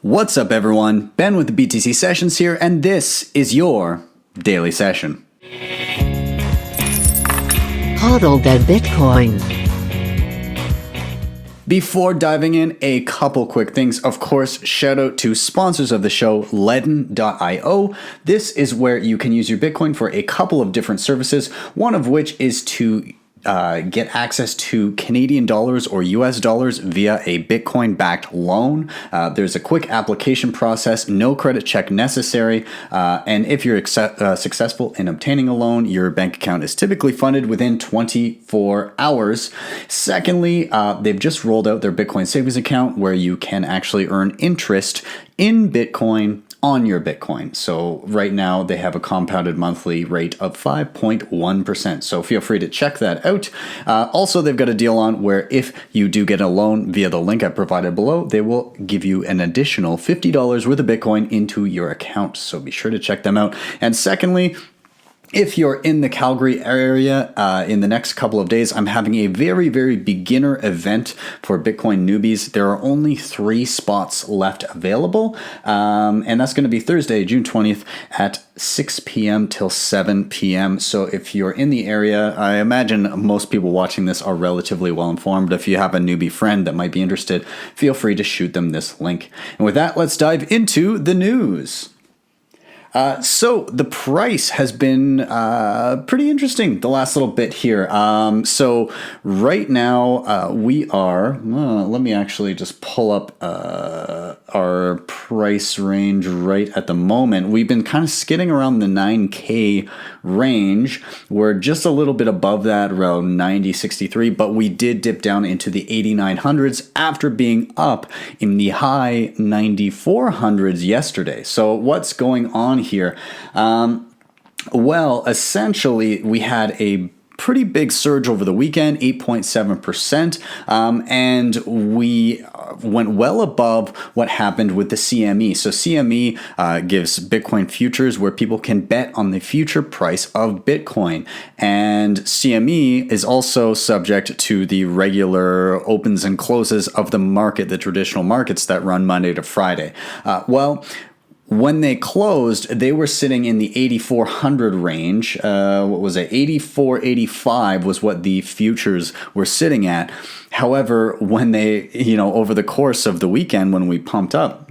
What's up, everyone? Ben with the BTC Sessions here, and this is your daily session. Hodl that Bitcoin. Before diving in, a couple quick things. Of course, shout out to sponsors of the show, Ledn.io. This is where you can use your Bitcoin for a couple of different services, one of which is to get access to Canadian dollars or US dollars via a Bitcoin-backed loan. There's a quick application process, no credit check necessary, and if you're successful in obtaining a loan, your bank account is typically funded within 24 hours. Secondly, they've just rolled out their Bitcoin savings account where you can actually earn interest in Bitcoin on your Bitcoin. So right now they have a compounded monthly rate of 5.1%. So feel free to check that out. Also, they've got a deal on where if you do get a loan via the link I provided below, they will give you an additional $50 worth of Bitcoin into your account. So be sure to check them out. And secondly, if you're in the Calgary area in the next couple of days, I'm having a very, very beginner event for Bitcoin newbies. There are only 3 spots left available, and that's going to be Thursday, June 20th at 6 p.m. till 7 p.m. So if you're in the area, I imagine most people watching this are relatively well informed. If you have a newbie friend that might be interested, feel free to shoot them this link. And with that, let's dive into the news. So the price has been pretty interesting the last little bit here. So right now we are, let me actually just pull up our price range right at the moment. We've been kind of skidding around the 9K range. We're just a little bit above that, around 90.63, but we did dip down into the 8900s after being up in the high 9400s yesterday. So what's going on here? Well, essentially, we had a pretty big surge over the weekend, 8.7%, and we went well above what happened with the CME. So CME gives Bitcoin futures where people can bet on the future price of Bitcoin. And CME is also subject to the regular opens and closes of the market, the traditional markets that run Monday to Friday. When they closed, they were sitting in the 8,400 range. What was it? 84.85 was what the futures were sitting at. However, when they, over the course of the weekend, when we pumped up,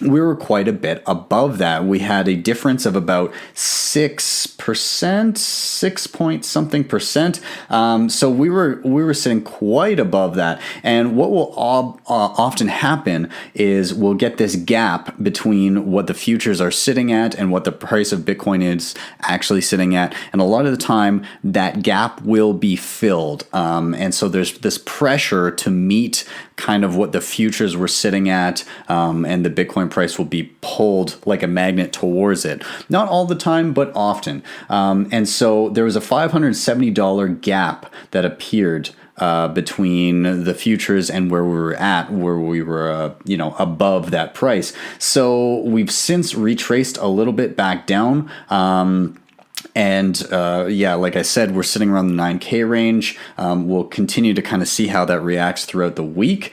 we were quite a bit above that. We had a difference of about 6%, 6 point something percent. So we were sitting quite above that. And what will often happen is we'll get this gap between what the futures are sitting at and what the price of Bitcoin is actually sitting at. And a lot of the time, that gap will be filled. And so there's this pressure to meet kind of what the futures were sitting at, and the Bitcoin price will be pulled like a magnet towards it. Not all the time, but often. And so there was a $570 gap that appeared between the futures and where we were above that price. So we've since retraced a little bit back down. Like I said, we're sitting around the 9K range. We'll continue to kind of see how that reacts throughout the week.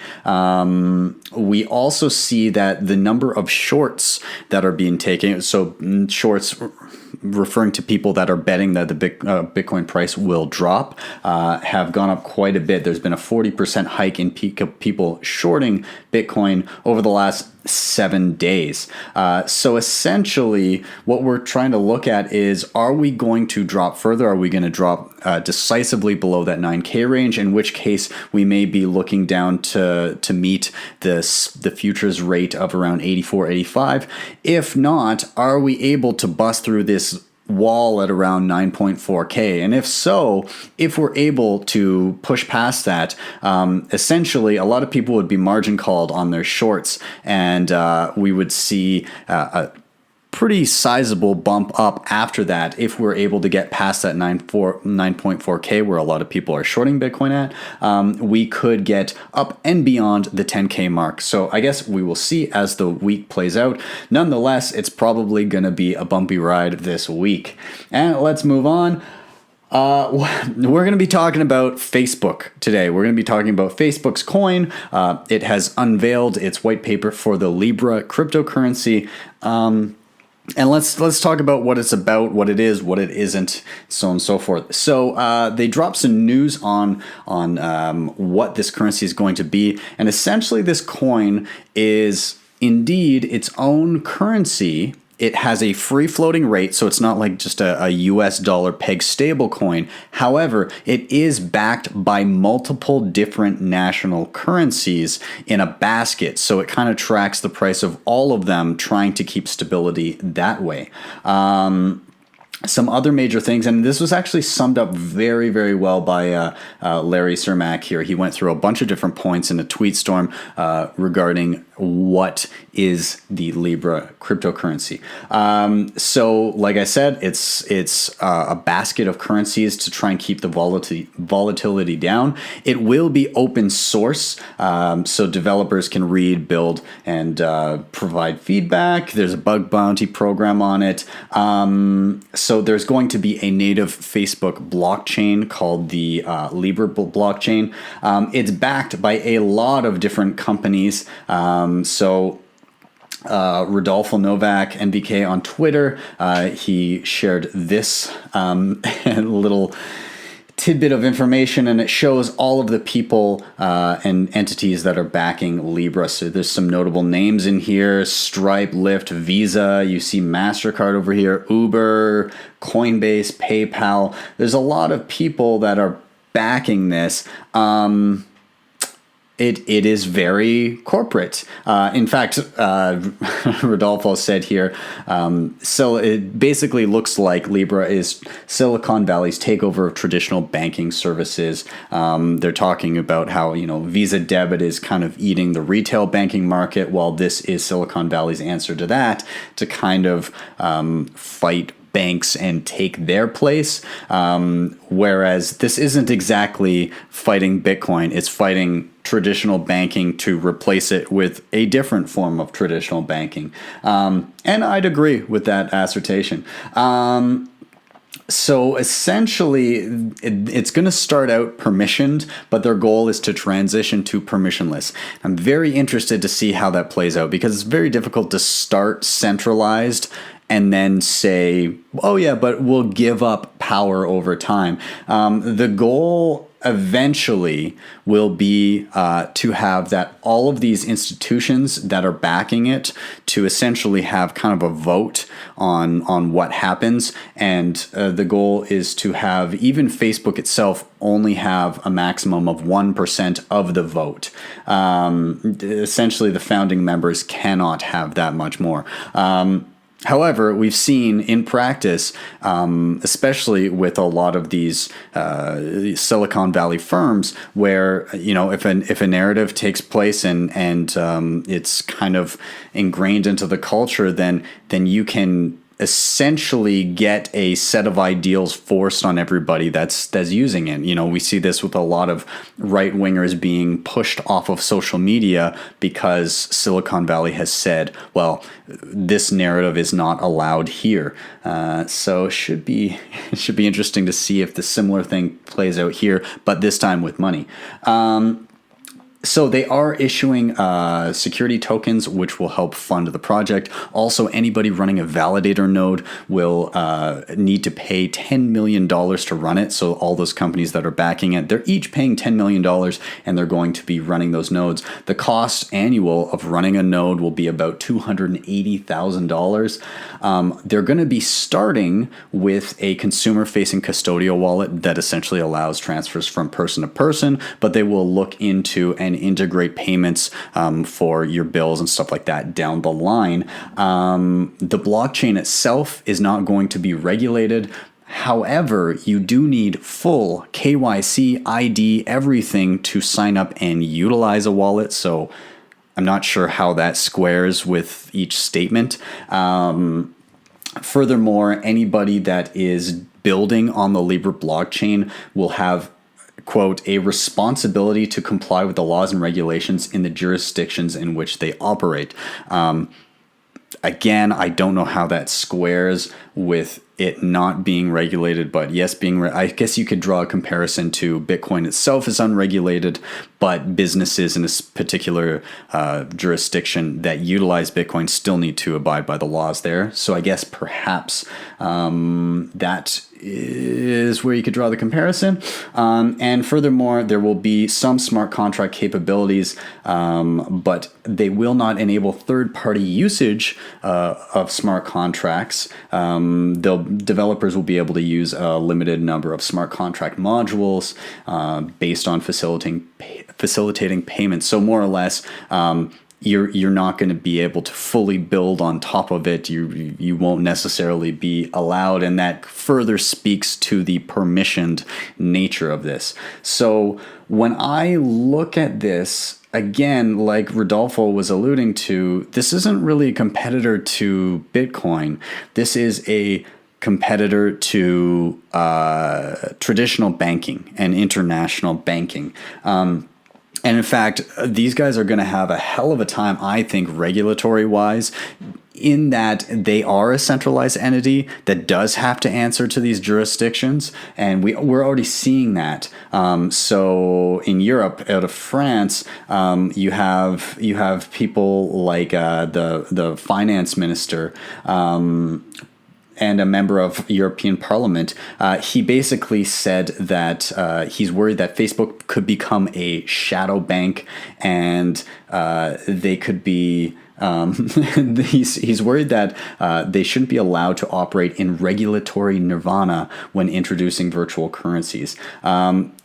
We also see that the number of shorts that are being taken, so shorts referring to people that are betting that the Bitcoin price will drop, have gone up quite a bit. There's been a 40% hike in people shorting Bitcoin over the last 7 days. So essentially, what we're trying to look at is, are we going to drop further? Are we going to drop decisively below that 9K range? In which case, we may be looking down to meet the futures rate of around 84, 85. If not, are we able to bust through this wall at around 9.4K? And if so, if we're able to push past that, essentially a lot of people would be margin called on their shorts, and we would see a pretty sizable bump up after that if we're able to get past that 9.4K where a lot of people are shorting Bitcoin at. We could get up and beyond the 10K mark. So I guess we will see as the week plays out. Nonetheless, it's probably going to be a bumpy ride this week. And let's move on. We're going to be talking about Facebook today. We're going to be talking about Facebook's coin. It has unveiled its white paper for the Libra cryptocurrency. And let's talk about what it's about, what it is, what it isn't, so on and so forth. So they dropped some news on what this currency is going to be, and essentially this coin is indeed its own currency. It has a free floating rate, so it's not like just a US dollar peg stable coin. However, it is backed by multiple different national currencies in a basket, so it kind of tracks the price of all of them, trying to keep stability that way. Some other major things, and this was actually summed up very, very well by Larry Cermak here. He went through a bunch of different points in a tweet storm regarding what is the Libra cryptocurrency. So, like I said, it's a basket of currencies to try and keep the volatility down. It will be open source, so developers can read, build, and provide feedback. There's a bug bounty program on it. So there's going to be a native Facebook blockchain called the Libra blockchain. It's backed by a lot of different companies. Rodolfo Novak, NVK on Twitter, he shared this little tidbit of information, and it shows all of the people and entities that are backing Libra. So there's some notable names in here: Stripe, Lyft, Visa. You see MasterCard over here, Uber, Coinbase, PayPal. There's a lot of people that are backing this. It is very corporate. In fact, Rodolfo said here, so it basically looks like Libra is Silicon Valley's takeover of traditional banking services. They're talking about how, Visa debit is kind of eating the retail banking market, while this is Silicon Valley's answer to that, to kind of fight banks and take their place. Whereas this isn't exactly fighting Bitcoin, it's fighting traditional banking to replace it with a different form of traditional banking. And I'd agree with that assertion. So essentially, it's going to start out permissioned, but their goal is to transition to permissionless. I'm very interested to see how that plays out, because it's very difficult to start centralized and then say, oh yeah, but we'll give up power over time. The goal eventually will be to have that all of these institutions that are backing it to essentially have kind of a vote on what happens. And the goal is to have even Facebook itself only have a maximum of 1% of the vote. Essentially, the founding members cannot have that much more. However, we've seen in practice, especially with a lot of these Silicon Valley firms, where if a narrative takes place and it's kind of ingrained into the culture, then you can essentially get a set of ideals forced on everybody that's using it. We see this with a lot of right wingers being pushed off of social media because Silicon Valley has said, well, this narrative is not allowed here. So it should be interesting to see if the similar thing plays out here, but this time with money. So they are issuing security tokens, which will help fund the project. Also, anybody running a validator node will need to pay $10 million to run it. So all those companies that are backing it, they're each paying $10 million, and they're going to be running those nodes. The cost annual of running a node will be about $280,000. They're going to be starting with a consumer-facing custodial wallet that essentially allows transfers from person to person, but they will look into and integrate payments for your bills and stuff like that down the line. The blockchain itself is not going to be regulated. However, you do need full KYC, ID, everything to sign up and utilize a wallet. So I'm not sure how that squares with each statement. Furthermore, anybody that is building on the Libra blockchain will have, quote, a responsibility to comply with the laws and regulations in the jurisdictions in which they operate. Again, I don't know how that squares with it not being regulated, but yes, I guess you could draw a comparison to Bitcoin itself is unregulated, but businesses in this particular jurisdiction that utilize Bitcoin still need to abide by the laws there. So I guess perhaps that is where you could draw the comparison. And furthermore, there will be some smart contract capabilities, but they will not enable third-party usage of smart contracts. Developers will be able to use a limited number of smart contract modules based on facilitating payments. So more or less, you're not going to be able to fully build on top of it. You won't necessarily be allowed, and that further speaks to the permissioned nature of this. So when I look at this, again, like Rodolfo was alluding to, this isn't really a competitor to Bitcoin. This is a competitor to traditional banking and international banking. And in fact, these guys are going to have a hell of a time, I think, regulatory-wise, in that they are a centralized entity that does have to answer to these jurisdictions, and we're already seeing that. So in Europe, out of France, you have people like the finance minister. And a member of European Parliament, he basically said that he's worried that Facebook could become a shadow bank, and they could be. He's worried that they shouldn't be allowed to operate in regulatory nirvana when introducing virtual currencies,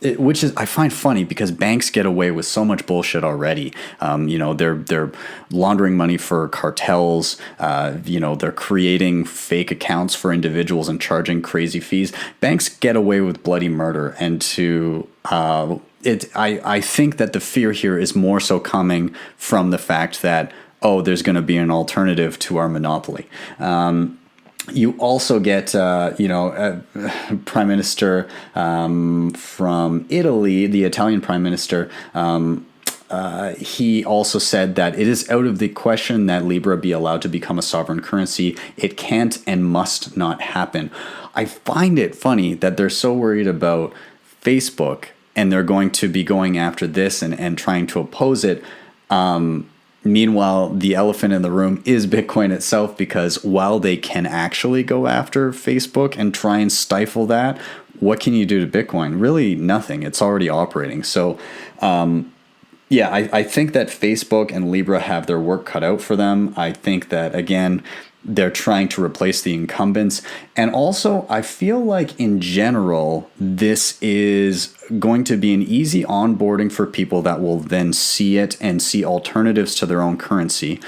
which is I find funny because banks get away with so much bullshit already. They're laundering money for cartels. They're creating fake accounts for individuals and charging crazy fees. Banks get away with bloody murder, and I think that the fear here is more so coming from the fact that, there's going to be an alternative to our monopoly. You also get, Prime Minister from Italy, the Italian Prime Minister. He also said that it is out of the question that Libra be allowed to become a sovereign currency. It can't and must not happen. I find it funny that they're so worried about Facebook and they're going to be going after this and trying to oppose it. Meanwhile, the elephant in the room is Bitcoin itself, because while they can actually go after Facebook and try and stifle that, what can you do to Bitcoin? Really nothing. It's already operating. So, I think that Facebook and Libra have their work cut out for them. I think that, again, they're trying to replace the incumbents. And also, I feel like in general, this is going to be an easy onboarding for people that will then see it and see alternatives to their own currency.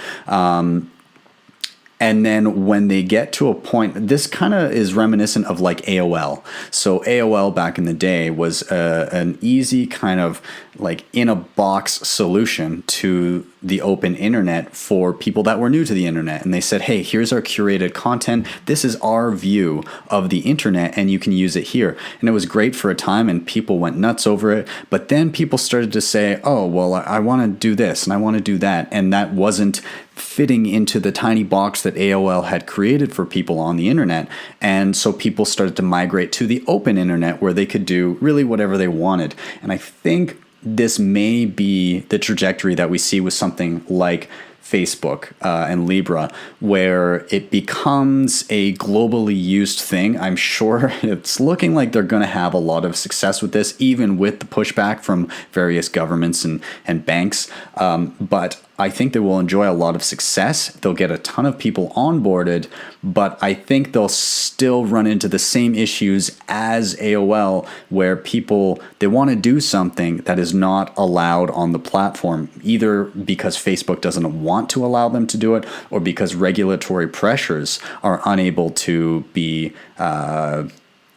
And then when they get to a point, this kind of is reminiscent of like AOL. So AOL back in the day was an easy kind of like in a box solution to the open internet for people that were new to the internet. And they said, hey, here's our curated content. This is our view of the internet, and you can use it here. And it was great for a time, and people went nuts over it. But then people started to say, oh, well, I want to do this and I want to do that. And that wasn't fitting into the tiny box that AOL had created for people on the internet. And so people started to migrate to the open internet where they could do really whatever they wanted. And I think this may be the trajectory that we see with something like Facebook and Libra, where it becomes a globally used thing. I'm sure it's looking like they're going to have a lot of success with this, even with the pushback from various governments and banks. But I think they will enjoy a lot of success. They'll get a ton of people onboarded, but I think they'll still run into the same issues as AOL, where they want to do something that is not allowed on the platform, either because Facebook doesn't want to allow them to do it, or because regulatory pressures are unable to be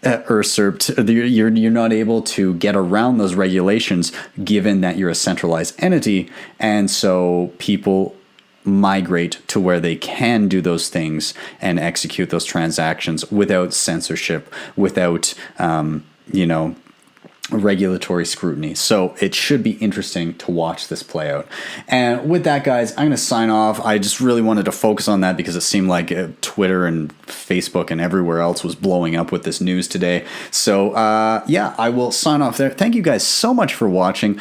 usurped. You're not able to get around those regulations, given that you're a centralized entity, and so people migrate to where they can do those things and execute those transactions without censorship, without regulatory scrutiny. So it should be interesting to watch this play out. And with that, guys, I'm going to sign off. I just really wanted to focus on that because it seemed like Twitter and Facebook and everywhere else was blowing up with this news today. So yeah, I will sign off there. Thank you guys so much for watching.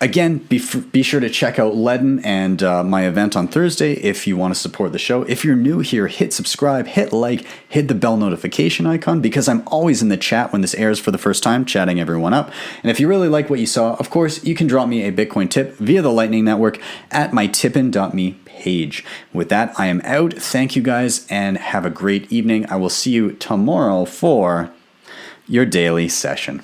Again, be sure to check out Ledn and my event on Thursday if you want to support the show. If you're new here, hit subscribe, hit like, hit the bell notification icon because I'm always in the chat when this airs for the first time, chatting everyone up. And if you really like what you saw, of course, you can drop me a Bitcoin tip via the Lightning Network at my tippin.me page. With that, I am out. Thank you guys and have a great evening. I will see you tomorrow for your daily session.